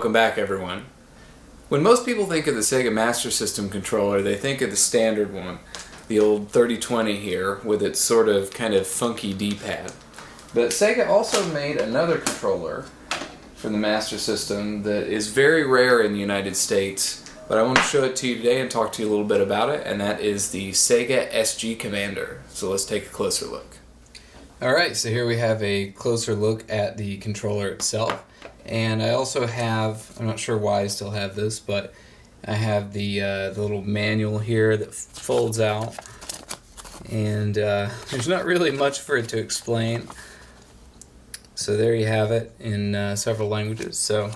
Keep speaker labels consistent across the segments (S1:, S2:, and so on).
S1: welcome back everyone. When most people think of the Sega Master System controller, they think of the standard one, the old 3020 here, with its sort of kind of funky D-pad. But Sega also made another controller for the Master System that is very rare in the United States, but I want to show it to you today and talk to you a little bit about it, and that is the Sega SG Commander. So let's take a closer look. Alright, so here we have a closer look at the controller itself. And I also have, I'm not sure why I still have this, but I have the little manual here that folds out. And there's not really much for it to explain. So there you have it in several languages. So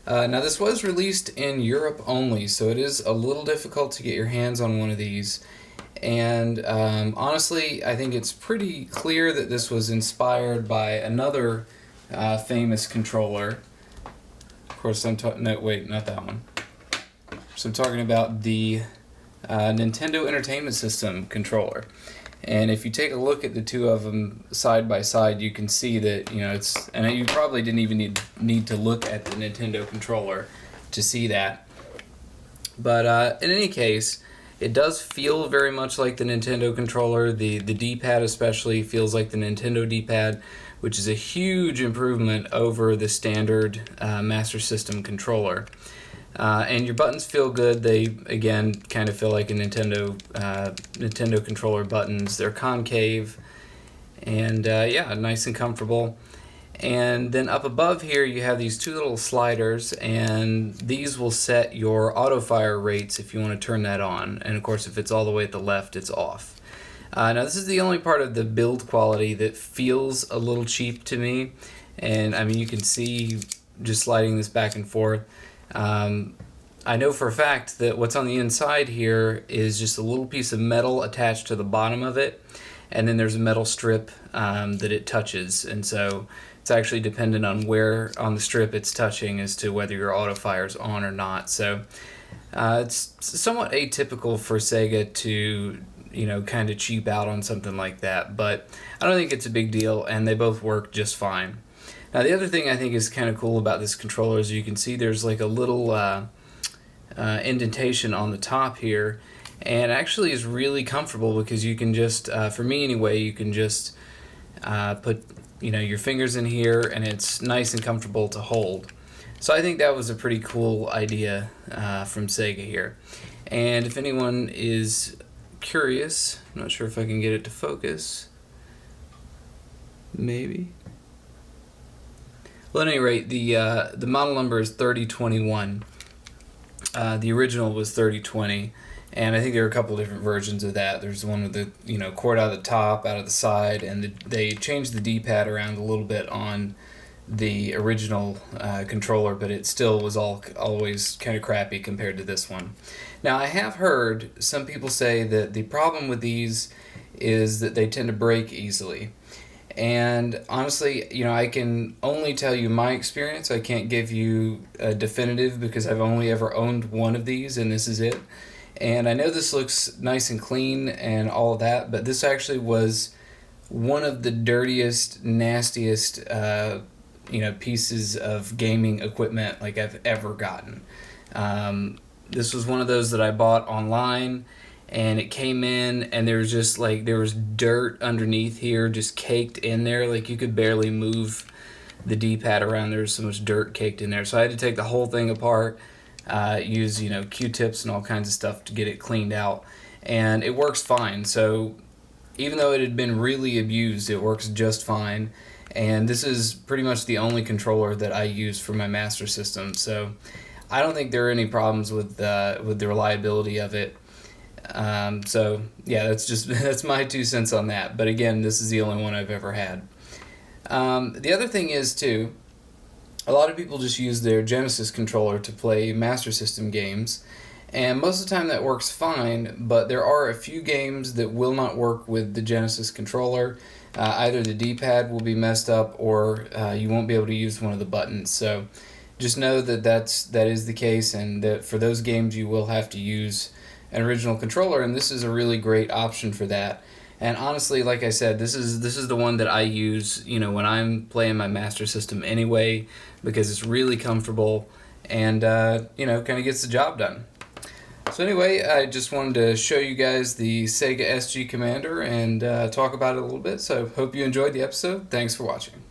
S1: now this was released in Europe only, so it is a little difficult to get your hands on one of these. And honestly, I think it's pretty clear that this was inspired by another famous controller. Of course, no, wait, not that one. So I'm talking about the Nintendo Entertainment System controller. And if you take a look at the two of them side by side, you can see that, you know, it's, and you probably didn't even need to look at the Nintendo controller to see that. But in any case, it does feel very much like the Nintendo controller. The D-pad especially feels like the Nintendo D-pad, which is a huge improvement over the standard Master System controller. And your buttons feel good. They, again, kind of feel like a Nintendo controller buttons. They're concave, and yeah, nice and comfortable. And then up above here you have these two little sliders, and these will set your auto fire rates if you want to turn that on. And of course, if it's all the way at the left, it's off. Now this is the only part of the build quality that feels a little cheap to me, and I mean, you can see just sliding this back and forth. I know for a fact that what's on the inside here is just a little piece of metal attached to the bottom of it, and then there's a metal strip that it touches, and so it's actually dependent on where on the strip it's touching as to whether your auto fire is on or not. So it's somewhat atypical for Sega to, you know, kind of cheap out on something like that, but I don't think it's a big deal, and they both work just fine. Now the other thing I think is kind of cool about this controller is you can see there's like a little indentation on the top here, and it actually is really comfortable because you can just, for me anyway, you can just put, you know, your fingers in here, and it's nice and comfortable to hold. So I think that was a pretty cool idea from Sega here. And if anyone is curious, I'm not sure if I can get it to focus. Maybe. Well, at any rate, the model number is 3021. The original was 3020, and I think there are a couple different versions of that. There's the one with the, you know, cord out of the top, out of the side, and they changed the D-pad around a little bit on the original controller, but it still was always kind of crappy compared to this one. Now, I have heard some people say that the problem with these is that they tend to break easily. And honestly, you know, I can only tell you my experience. I can't give you a definitive because I've only ever owned one of these, and this is it. And I know this looks nice and clean and all of that, but this actually was one of the dirtiest, nastiest, you know, pieces of gaming equipment like I've ever gotten. This was one of those that I bought online, and it came in, and there was just like, there was dirt underneath here just caked in there, like you could barely move the D-pad around. There was so much dirt caked in there, so I had to take the whole thing apart, use, you know, Q-tips and all kinds of stuff to get it cleaned out, and it works fine. So even though it had been really abused, it works just fine. And this is pretty much the only controller that I use for my Master System, so I don't think there are any problems with the reliability of it. So yeah, that's my 2 cents on that. But again, this is the only one I've ever had. The other thing is too, a lot of people just use their Genesis controller to play Master System games, and most of the time that works fine, but there are a few games that will not work with the Genesis controller. Either the D-pad will be messed up, or you won't be able to use one of the buttons. So just know that that is the case, and that for those games you will have to use an original controller, and this is a really great option for that. And honestly, like I said, this is the one that I use, when I'm playing my Master System anyway, because it's really comfortable and kind of gets the job done. So anyway, I just wanted to show you guys the Sega SG Commander and talk about it a little bit. So hope you enjoyed the episode. Thanks for watching.